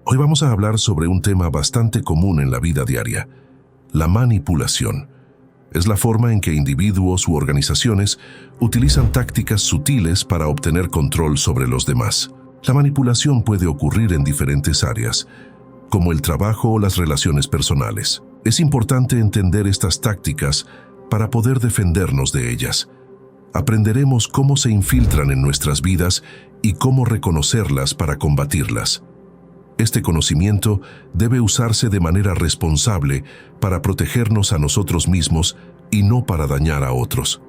Hoy vamos a hablar sobre un tema bastante común en la vida diaria: la manipulación. Es la forma en que individuos u organizaciones utilizan tácticas sutiles para obtener control sobre los demás. La manipulación puede ocurrir en diferentes áreas, como el trabajo o las relaciones personales. Es importante entender estas tácticas para poder defendernos de ellas. Aprenderemos cómo se infiltran en nuestras vidas y cómo reconocerlas para combatirlas. Este conocimiento debe usarse de manera responsable para protegernos a nosotros mismos y no para dañar a otros.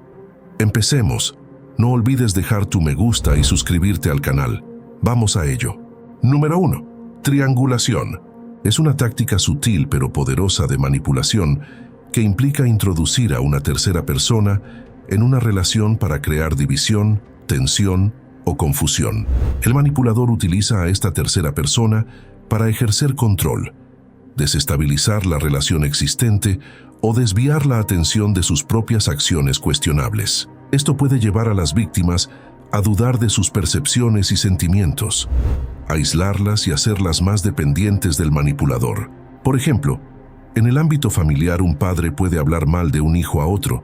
Empecemos. No olvides dejar tu me gusta y suscribirte al canal. Vamos a ello. Número 1. Triangulación. Es una táctica sutil pero poderosa de manipulación que implica introducir a una tercera persona en una relación para crear división, tensión o confusión. El manipulador utiliza a esta tercera persona para ejercer control, desestabilizar la relación existente o desviar la atención de sus propias acciones cuestionables. Esto puede llevar a las víctimas a dudar de sus percepciones y sentimientos, aislarlas y hacerlas más dependientes del manipulador. Por ejemplo, en el ámbito familiar, un padre puede hablar mal de un hijo a otro,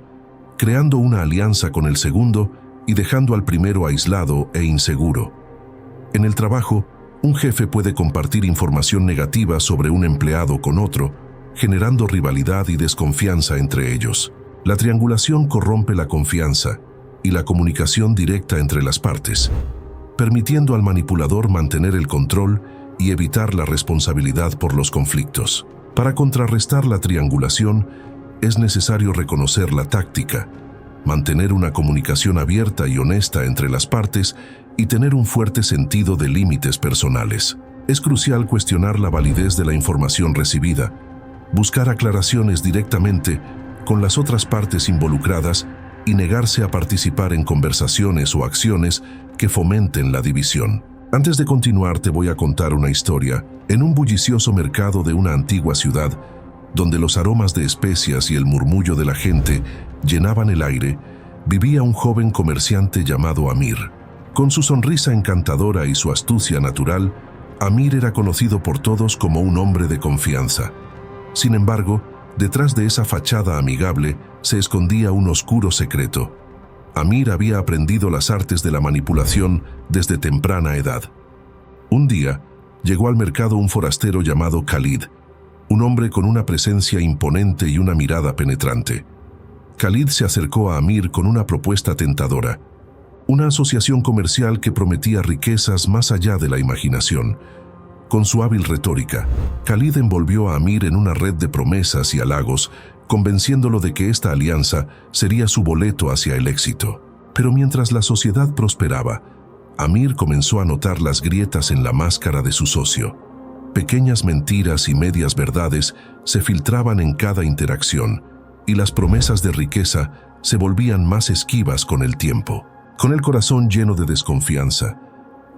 creando una alianza con el segundo y dejando al primero aislado e inseguro. En el trabajo, un jefe puede compartir información negativa sobre un empleado con otro, generando rivalidad y desconfianza entre ellos. La triangulación corrompe la confianza y la comunicación directa entre las partes, permitiendo al manipulador mantener el control y evitar la responsabilidad por los conflictos. Para contrarrestar la triangulación, es necesario reconocer la táctica, mantener una comunicación abierta y honesta entre las partes y tener un fuerte sentido de límites personales. Es crucial cuestionar la validez de la información recibida, buscar aclaraciones directamente con las otras partes involucradas y negarse a participar en conversaciones o acciones que fomenten la división. Antes de continuar, te voy a contar una historia. En un bullicioso mercado de una antigua ciudad, donde los aromas de especias y el murmullo de la gente llenaban el aire, vivía un joven comerciante llamado Amir. Con su sonrisa encantadora y su astucia natural, Amir era conocido por todos como un hombre de confianza. Sin embargo, detrás de esa fachada amigable se escondía un oscuro secreto. Amir había aprendido las artes de la manipulación desde temprana edad. Un día, llegó al mercado un forastero llamado Khalid, un hombre con una presencia imponente y una mirada penetrante. Khalid se acercó a Amir con una propuesta tentadora, una asociación comercial que prometía riquezas más allá de la imaginación. Con su hábil retórica, Khalid envolvió a Amir en una red de promesas y halagos, convenciéndolo de que esta alianza sería su boleto hacia el éxito. Pero mientras la sociedad prosperaba, Amir comenzó a notar las grietas en la máscara de su socio. Pequeñas mentiras y medias verdades se filtraban en cada interacción, y las promesas de riqueza se volvían más esquivas con el tiempo. Con el corazón lleno de desconfianza,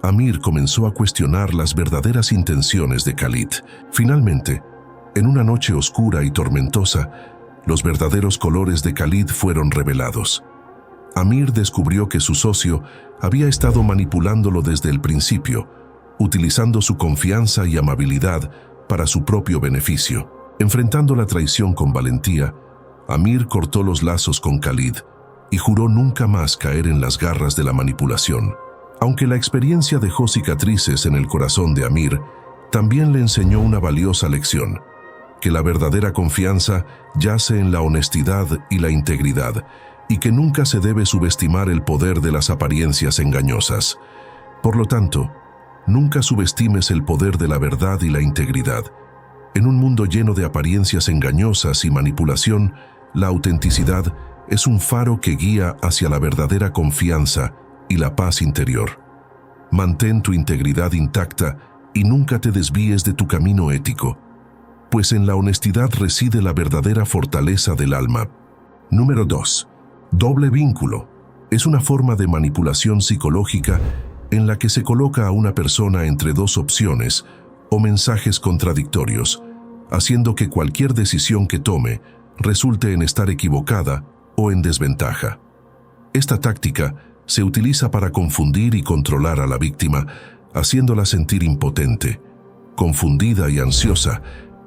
Amir comenzó a cuestionar las verdaderas intenciones de Khalid. Finalmente, en una noche oscura y tormentosa, los verdaderos colores de Khalid fueron revelados. Amir descubrió que su socio había estado manipulándolo desde el principio, utilizando su confianza y amabilidad para su propio beneficio. Enfrentando la traición con valentía, Amir cortó los lazos con Khalid y juró nunca más caer en las garras de la manipulación. Aunque la experiencia dejó cicatrices en el corazón de Amir, también le enseñó una valiosa lección: que la verdadera confianza yace en la honestidad y la integridad, y que nunca se debe subestimar el poder de las apariencias engañosas. Por lo tanto, nunca subestimes el poder de la verdad y la integridad. En un mundo lleno de apariencias engañosas y manipulación, la autenticidad es un faro que guía hacia la verdadera confianza y la paz interior. Mantén tu integridad intacta y nunca te desvíes de tu camino ético, pues en la honestidad reside la verdadera fortaleza del alma. Número 2. Doble vínculo. Es una forma de manipulación psicológica en la que se coloca a una persona entre dos opciones o mensajes contradictorios, haciendo que cualquier decisión que tome resulte en estar equivocada o en desventaja. Esta táctica se utiliza para confundir y controlar a la víctima, haciéndola sentir impotente. confundida y ansiosa,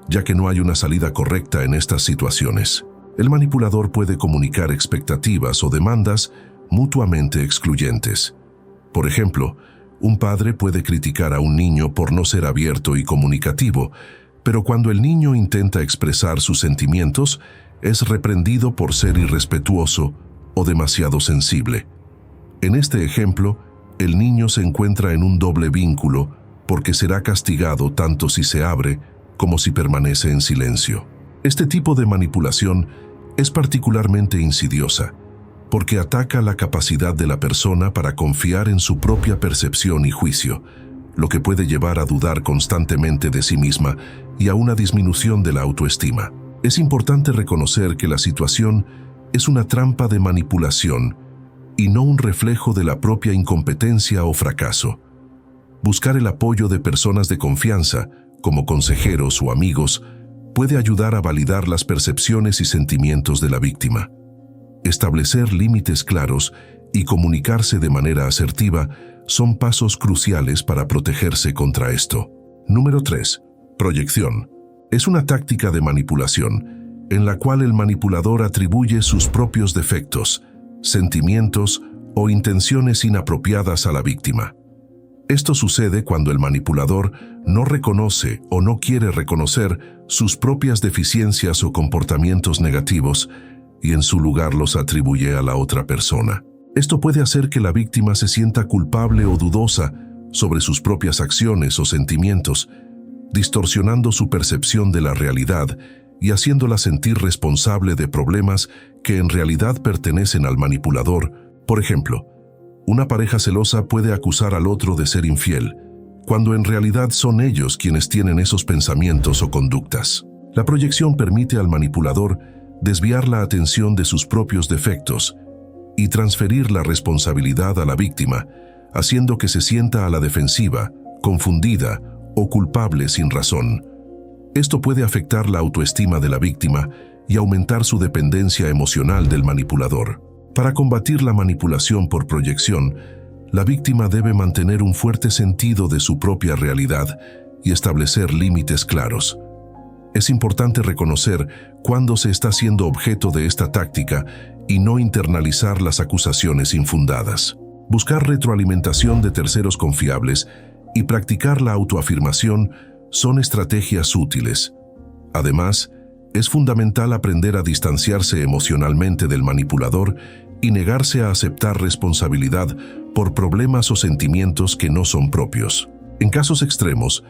ya que no hay una salida correcta en estas situaciones. El manipulador puede comunicar expectativas o demandas mutuamente excluyentes. Por ejemplo, un padre puede criticar a un niño por no ser abierto y comunicativo, pero cuando el niño intenta expresar sus sentimientos, es reprendido por ser irrespetuoso o demasiado sensible. En este ejemplo, el niño se encuentra en un doble vínculo porque será castigado tanto si se abre como si permanece en silencio. Este tipo de manipulación es particularmente insidiosa porque ataca la capacidad de la persona para confiar en su propia percepción y juicio, lo que puede llevar a dudar constantemente de sí misma y a una disminución de la autoestima. Es importante reconocer que la situación es una trampa de manipulación y no un reflejo de la propia incompetencia o fracaso. Buscar el apoyo de personas de confianza, como consejeros o amigos, puede ayudar a validar las percepciones y sentimientos de la víctima. Establecer límites claros y comunicarse de manera asertiva son pasos cruciales para protegerse contra esto. Número 3. Proyección. Es una táctica de manipulación en la cual el manipulador atribuye sus propios defectos, sentimientos o intenciones inapropiadas a la víctima. Esto sucede cuando el manipulador no reconoce o no quiere reconocer sus propias deficiencias o comportamientos negativos y en su lugar los atribuye a la otra persona. Esto puede hacer que la víctima se sienta culpable o dudosa sobre sus propias acciones o sentimientos, distorsionando su percepción de la realidad y haciéndola sentir responsable de problemas que en realidad pertenecen al manipulador. Por ejemplo, una pareja celosa puede acusar al otro de ser infiel, cuando en realidad son ellos quienes tienen esos pensamientos o conductas. La proyección permite al manipulador desviar la atención de sus propios defectos y transferir la responsabilidad a la víctima, haciendo que se sienta a la defensiva, confundida o culpable sin razón. Esto puede afectar la autoestima de la víctima y aumentar su dependencia emocional del manipulador. Para combatir la manipulación por proyección, la víctima debe mantener un fuerte sentido de su propia realidad y establecer límites claros. Es importante reconocer cuándo se está siendo objeto de esta táctica y no internalizar las acusaciones infundadas. Buscar retroalimentación de terceros confiables y practicar la autoafirmación son estrategias útiles. Además, es fundamental aprender a distanciarse emocionalmente del manipulador y negarse a aceptar responsabilidad por problemas o sentimientos que no son propios. En casos extremos,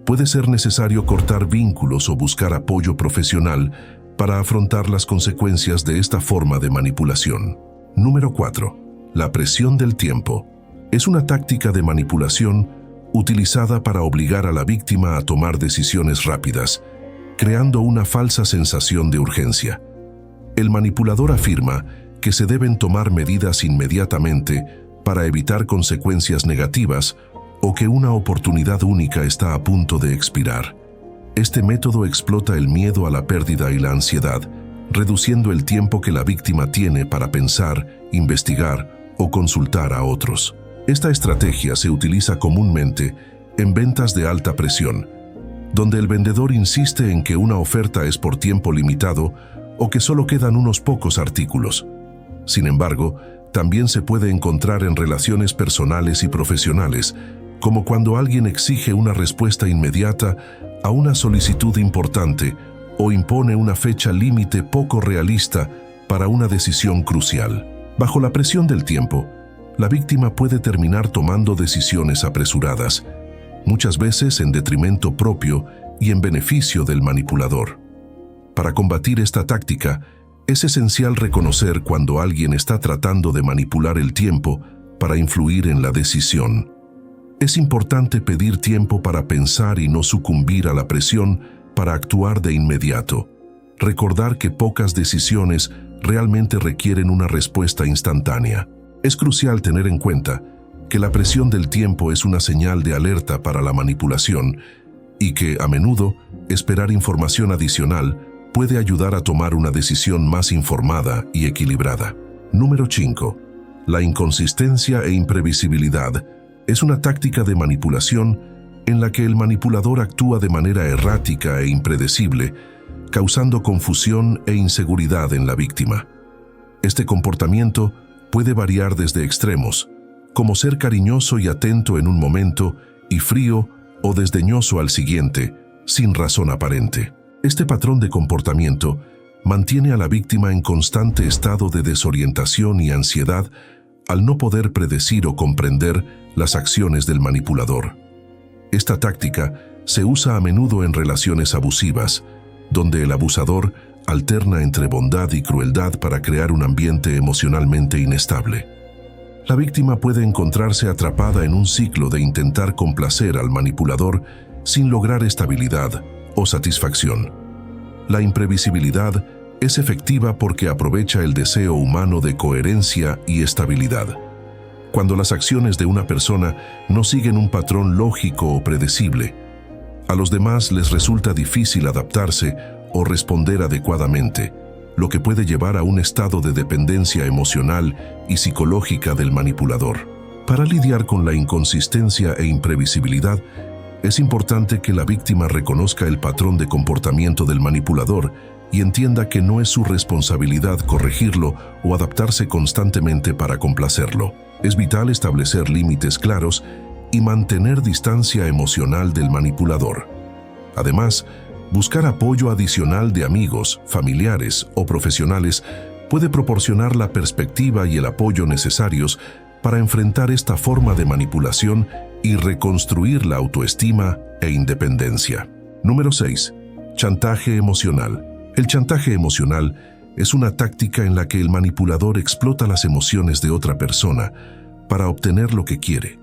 puede ser necesario cortar vínculos o buscar apoyo profesional para afrontar las consecuencias de esta forma de manipulación. Número 4. La presión del tiempo. Es una táctica de manipulación utilizada para obligar a la víctima a tomar decisiones rápidas, creando una falsa sensación de urgencia. El manipulador afirma que se deben tomar medidas inmediatamente para evitar consecuencias negativas o que una oportunidad única está a punto de expirar. Este método explota el miedo a la pérdida y la ansiedad, reduciendo el tiempo que la víctima tiene para pensar, investigar o consultar a otros. Esta estrategia se utiliza comúnmente en ventas de alta presión, donde el vendedor insiste en que una oferta es por tiempo limitado o que solo quedan unos pocos artículos. Sin embargo, también se puede encontrar en relaciones personales y profesionales, como cuando alguien exige una respuesta inmediata a una solicitud importante o impone una fecha límite poco realista para una decisión crucial. Bajo la presión del tiempo, la víctima puede terminar tomando decisiones apresuradas, muchas veces en detrimento propio y en beneficio del manipulador. Para combatir esta táctica, es esencial reconocer cuando alguien está tratando de manipular el tiempo para influir en la decisión. Es importante pedir tiempo para pensar y no sucumbir a la presión para actuar de inmediato. Recordar que pocas decisiones realmente requieren una respuesta instantánea. Es crucial tener en cuenta que la presión del tiempo es una señal de alerta para la manipulación y que, a menudo, esperar información adicional puede ayudar a tomar una decisión más informada y equilibrada. Número 5. La inconsistencia e imprevisibilidad es una táctica de manipulación en la que el manipulador actúa de manera errática e impredecible, causando confusión e inseguridad en la víctima. Este comportamiento puede variar desde extremos, como ser cariñoso y atento en un momento y frío o desdeñoso al siguiente, sin razón aparente. Este patrón de comportamiento mantiene a la víctima en constante estado de desorientación y ansiedad al no poder predecir o comprender las acciones del manipulador. Esta táctica se usa a menudo en relaciones abusivas, donde el abusador alterna entre bondad y crueldad para crear un ambiente emocionalmente inestable. La víctima puede encontrarse atrapada en un ciclo de intentar complacer al manipulador sin lograr estabilidad o satisfacción. La imprevisibilidad es efectiva porque aprovecha el deseo humano de coherencia y estabilidad. Cuando las acciones de una persona no siguen un patrón lógico o predecible, a los demás les resulta difícil adaptarse o responder adecuadamente, lo que puede llevar a un estado de dependencia emocional y psicológica del manipulador. Para lidiar con la inconsistencia e imprevisibilidad, es importante que la víctima reconozca el patrón de comportamiento del manipulador y entienda que no es su responsabilidad corregirlo o adaptarse constantemente para complacerlo. Es vital establecer límites claros y mantener distancia emocional del manipulador. Además, buscar apoyo adicional de amigos, familiares o profesionales puede proporcionar la perspectiva y el apoyo necesarios para enfrentar esta forma de manipulación y reconstruir la autoestima e independencia. Número 6. Chantaje emocional. El chantaje emocional es una táctica en la que el manipulador explota las emociones de otra persona para obtener lo que quiere.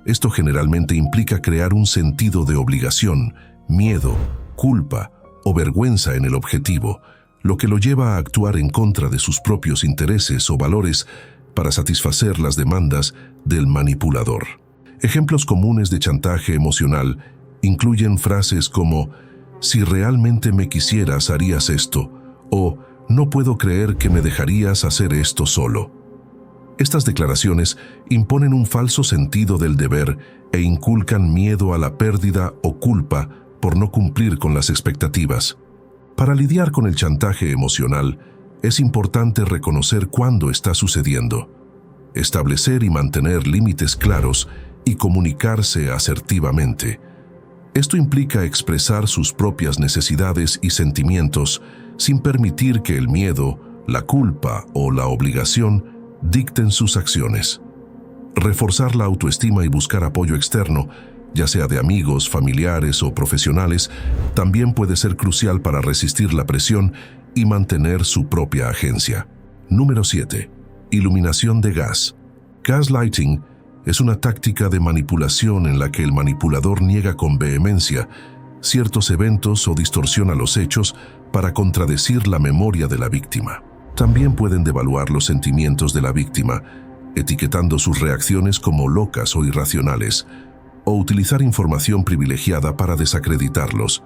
Esto generalmente implica crear un sentido de obligación, miedo, culpa o vergüenza en el objetivo, lo que lo lleva a actuar en contra de sus propios intereses o valores para satisfacer las demandas del manipulador. Ejemplos comunes de chantaje emocional incluyen frases como «Si realmente me quisieras, harías esto» o «No puedo creer que me dejarías hacer esto solo». Estas declaraciones imponen un falso sentido del deber e inculcan miedo a la pérdida o culpa por no cumplir con las expectativas. Para lidiar con el chantaje emocional, es importante reconocer cuándo está sucediendo, establecer y mantener límites claros y comunicarse asertivamente. Esto implica expresar sus propias necesidades y sentimientos sin permitir que el miedo, la culpa o la obligación dicten sus acciones. Reforzar la autoestima y buscar apoyo externo, ya sea de amigos, familiares o profesionales, también puede ser crucial para resistir la presión y mantener su propia agencia. Número 7. Iluminación de gas. Gaslighting es una táctica de manipulación en la que el manipulador niega con vehemencia ciertos eventos o distorsiona los hechos para contradecir la memoria de la víctima. También pueden devaluar los sentimientos de la víctima, etiquetando sus reacciones como locas o irracionales, o utilizar información privilegiada para desacreditarlos.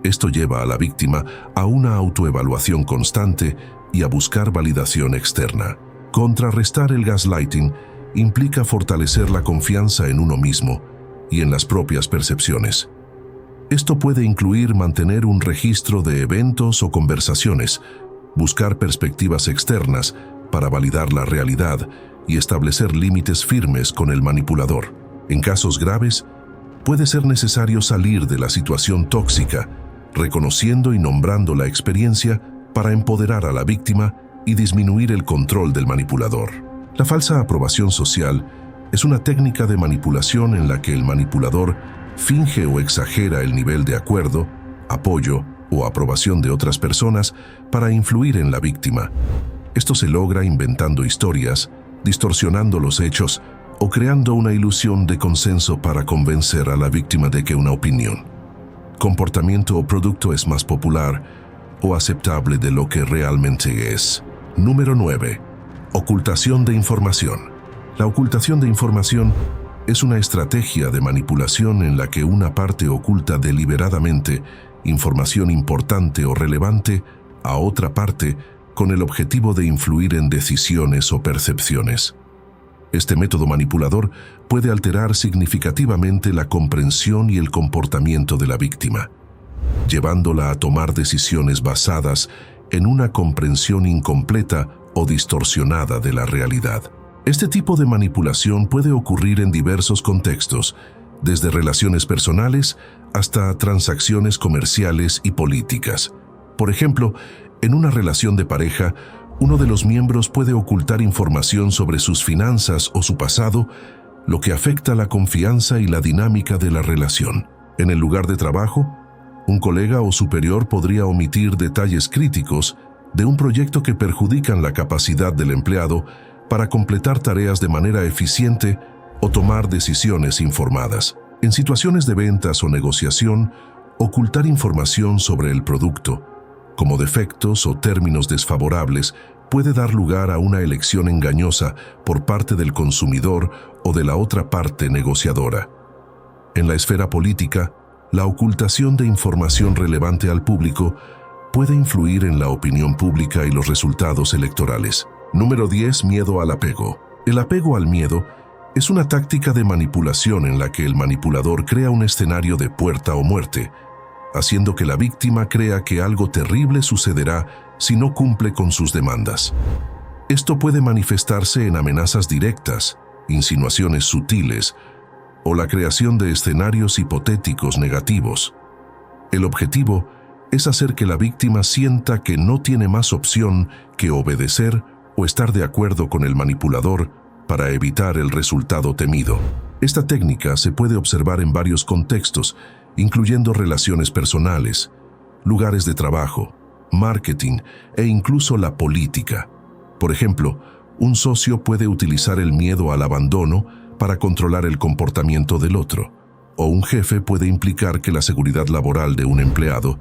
Esto lleva a la víctima a una autoevaluación constante y a buscar validación externa. Contrarrestar el gaslighting implica fortalecer la confianza en uno mismo y en las propias percepciones. Esto puede incluir mantener un registro de eventos o conversaciones, buscar perspectivas externas para validar la realidad y establecer límites firmes con el manipulador. En casos graves, puede ser necesario salir de la situación tóxica, reconociendo y nombrando la experiencia para empoderar a la víctima y disminuir el control del manipulador. La falsa aprobación social es una técnica de manipulación en la que el manipulador finge o exagera el nivel de acuerdo, apoyo o aprobación de otras personas para influir en la víctima. Esto se logra inventando historias, distorsionando los hechos o creando una ilusión de consenso para convencer a la víctima de que una opinión, comportamiento o producto es más popular o aceptable de lo que realmente es. Número 9. Ocultación de información. La ocultación de información es una estrategia de manipulación en la que una parte oculta deliberadamente información importante o relevante a otra parte con el objetivo de influir en decisiones o percepciones. Este método manipulador puede alterar significativamente la comprensión y el comportamiento de la víctima, llevándola a tomar decisiones basadas en una comprensión incompleta o distorsionada de la realidad. Este tipo de manipulación puede ocurrir en diversos contextos, desde relaciones personales hasta transacciones comerciales y políticas. Por ejemplo, en una relación de pareja, uno de los miembros puede ocultar información sobre sus finanzas o su pasado, lo que afecta la confianza y la dinámica de la relación. En el lugar de trabajo, un colega o superior podría omitir detalles críticos de un proyecto que perjudican la capacidad del empleado para completar tareas de manera eficiente o tomar decisiones informadas. En situaciones de ventas o negociación, ocultar información sobre el producto, como defectos o términos desfavorables, puede dar lugar a una elección engañosa por parte del consumidor o de la otra parte negociadora. En la esfera política, la ocultación de información relevante al público puede influir en la opinión pública y los resultados electorales. Número 10. Miedo al apego. El apego al miedo es una táctica de manipulación en la que el manipulador crea un escenario de puerta o muerte, haciendo que la víctima crea que algo terrible sucederá si no cumple con sus demandas. Esto puede manifestarse en amenazas directas, insinuaciones sutiles o la creación de escenarios hipotéticos negativos. El objetivo es hacer que la víctima sienta que no tiene más opción que obedecer o estar de acuerdo con el manipulador para evitar el resultado temido. Esta técnica se puede observar en varios contextos, incluyendo relaciones personales, lugares de trabajo, marketing e incluso la política. Por ejemplo, un socio puede utilizar el miedo al abandono para controlar el comportamiento del otro, o un jefe puede implicar que la seguridad laboral de un empleado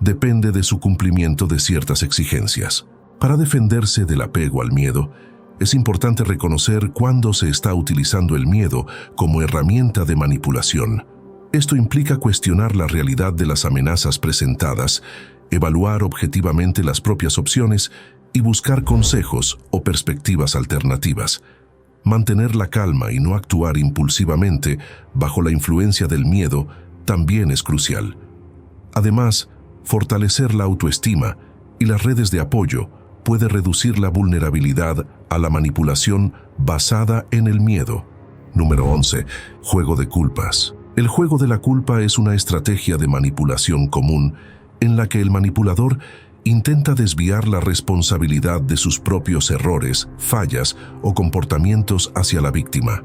depende de su cumplimiento de ciertas exigencias. Para defenderse del apego al miedo, es importante reconocer cuándo se está utilizando el miedo como herramienta de manipulación. Esto implica cuestionar la realidad de las amenazas presentadas, evaluar objetivamente las propias opciones y buscar consejos o perspectivas alternativas. Mantener la calma y no actuar impulsivamente bajo la influencia del miedo también es crucial. Además, fortalecer la autoestima y las redes de apoyo puede reducir la vulnerabilidad a la manipulación basada en el miedo. Número 11. Juego de culpas. El juego de la culpa es una estrategia de manipulación común en la que el manipulador intenta desviar la responsabilidad de sus propios errores, fallas o comportamientos hacia la víctima.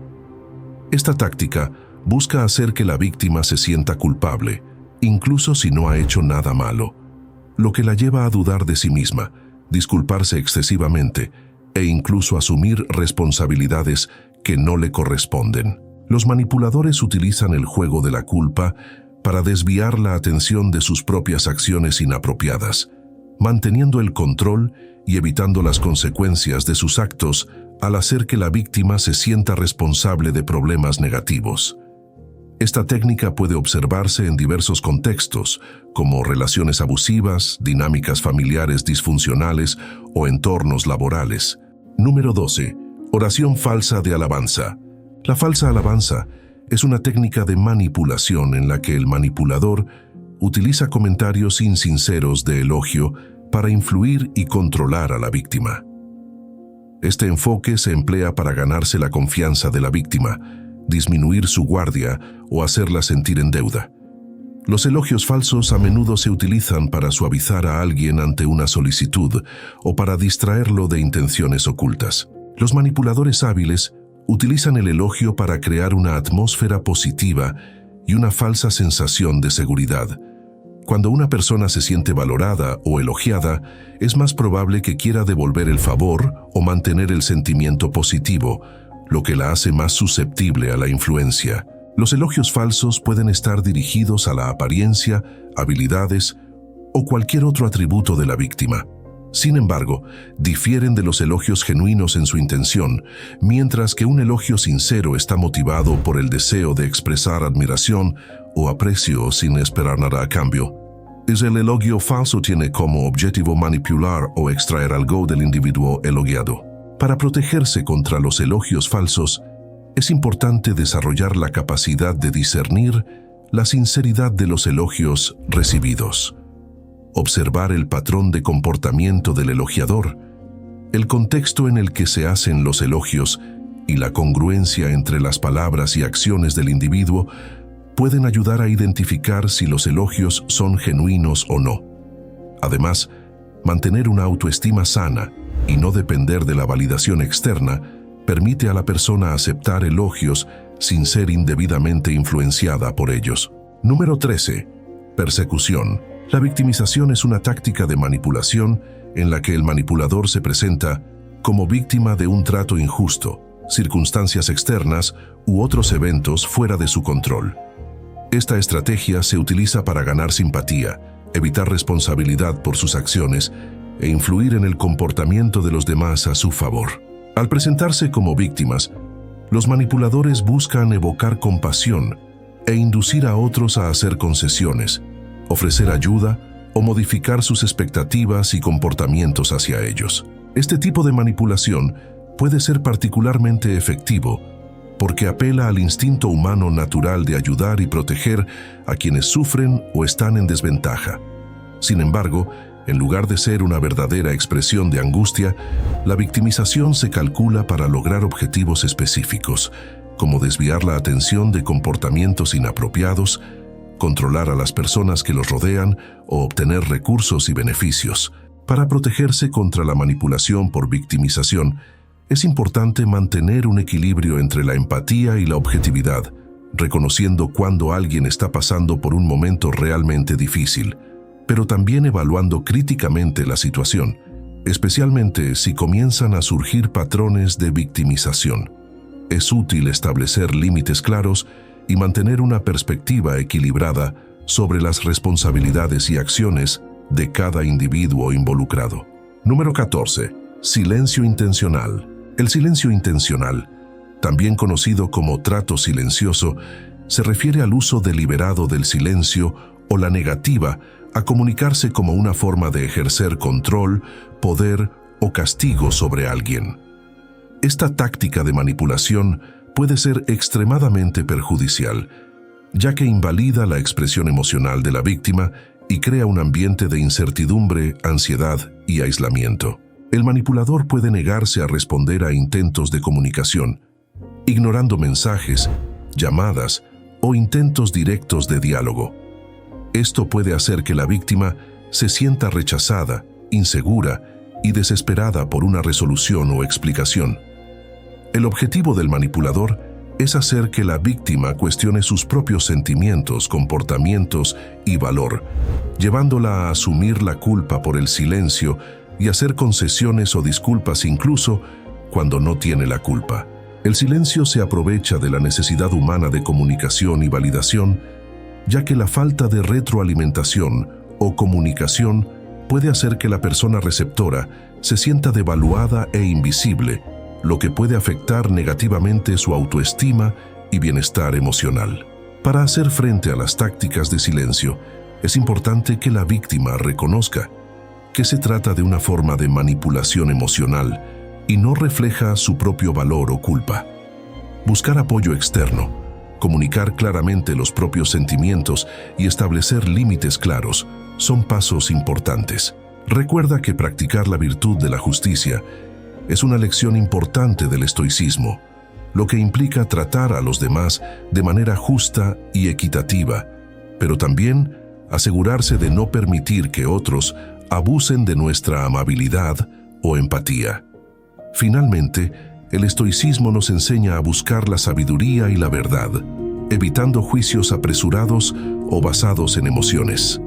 Esta táctica busca hacer que la víctima se sienta culpable, incluso si no ha hecho nada malo, lo que la lleva a dudar de sí misma, disculparse excesivamente e incluso asumir responsabilidades que no le corresponden. Los manipuladores utilizan el juego de la culpa para desviar la atención de sus propias acciones inapropiadas, manteniendo el control y evitando las consecuencias de sus actos al hacer que la víctima se sienta responsable de problemas negativos. Esta técnica puede observarse en diversos contextos, como relaciones abusivas, dinámicas familiares disfuncionales o entornos laborales. Número 12. Oración falsa de alabanza. La falsa alabanza es una técnica de manipulación en la que el manipulador utiliza comentarios insinceros de elogio para influir y controlar a la víctima. Este enfoque se emplea para ganarse la confianza de la víctima, disminuir su guardia o hacerla sentir en deuda. Los elogios falsos a menudo se utilizan para suavizar a alguien ante una solicitud o para distraerlo de intenciones ocultas. Los manipuladores hábiles utilizan el elogio para crear una atmósfera positiva y una falsa sensación de seguridad. Cuando una persona se siente valorada o elogiada, es más probable que quiera devolver el favor o mantener el sentimiento positivo, lo que la hace más susceptible a la influencia. Los elogios falsos pueden estar dirigidos a la apariencia, habilidades o cualquier otro atributo de la víctima. Sin embargo, difieren de los elogios genuinos en su intención, mientras que un elogio sincero está motivado por el deseo de expresar admiración o aprecio sin esperar nada a cambio. El elogio falso tiene como objetivo manipular o extraer algo del individuo elogiado. Para protegerse contra los elogios falsos, es importante desarrollar la capacidad de discernir la sinceridad de los elogios recibidos. Observar el patrón de comportamiento del elogiador, el contexto en el que se hacen los elogios y la congruencia entre las palabras y acciones del individuo pueden ayudar a identificar si los elogios son genuinos o no. Además, mantener una autoestima sana y no depender de la validación externa permite a la persona aceptar elogios sin ser indebidamente influenciada por ellos. Número 13. Persecución. La victimización es una táctica de manipulación en la que el manipulador se presenta como víctima de un trato injusto, circunstancias externas u otros eventos fuera de su control. Esta estrategia se utiliza para ganar simpatía, evitar responsabilidad por sus acciones e influir en el comportamiento de los demás a su favor. Al presentarse como víctimas, los manipuladores buscan evocar compasión e inducir a otros a hacer concesiones, ofrecer ayuda o modificar sus expectativas y comportamientos hacia ellos. Este tipo de manipulación puede ser particularmente efectivo porque apela al instinto humano natural de ayudar y proteger a quienes sufren o están en desventaja. Sin embargo, en lugar de ser una verdadera expresión de angustia, la victimización se calcula para lograr objetivos específicos, como desviar la atención de comportamientos inapropiados, controlar a las personas que los rodean o obtener recursos y beneficios. Para protegerse contra la manipulación por victimización, es importante mantener un equilibrio entre la empatía y la objetividad, reconociendo cuando alguien está pasando por un momento realmente difícil, pero también evaluando críticamente la situación, especialmente si comienzan a surgir patrones de victimización. Es útil establecer límites claros y mantener una perspectiva equilibrada sobre las responsabilidades y acciones de cada individuo involucrado. Número 14. Silencio intencional. El silencio intencional, también conocido como trato silencioso, se refiere al uso deliberado del silencio o la negativa a comunicarse como una forma de ejercer control, poder o castigo sobre alguien. Esta táctica de manipulación puede ser extremadamente perjudicial, ya que invalida la expresión emocional de la víctima y crea un ambiente de incertidumbre, ansiedad y aislamiento. El manipulador puede negarse a responder a intentos de comunicación, ignorando mensajes, llamadas o intentos directos de diálogo. Esto puede hacer que la víctima se sienta rechazada, insegura y desesperada por una resolución o explicación. El objetivo del manipulador es hacer que la víctima cuestione sus propios sentimientos, comportamientos y valor, llevándola a asumir la culpa por el silencio y hacer concesiones o disculpas incluso cuando no tiene la culpa. El silencio se aprovecha de la necesidad humana de comunicación y validación, ya que la falta de retroalimentación o comunicación puede hacer que la persona receptora se sienta devaluada e invisible, lo que puede afectar negativamente su autoestima y bienestar emocional. Para hacer frente a las tácticas de silencio, es importante que la víctima reconozca que se trata de una forma de manipulación emocional y no refleja su propio valor o culpa. Buscar apoyo externo, comunicar claramente los propios sentimientos y establecer límites claros son pasos importantes. Recuerda que practicar la virtud de la justicia es una lección importante del estoicismo, lo que implica tratar a los demás de manera justa y equitativa, pero también asegurarse de no permitir que otros abusen de nuestra amabilidad o empatía. Finalmente, el estoicismo nos enseña a buscar la sabiduría y la verdad, evitando juicios apresurados o basados en emociones.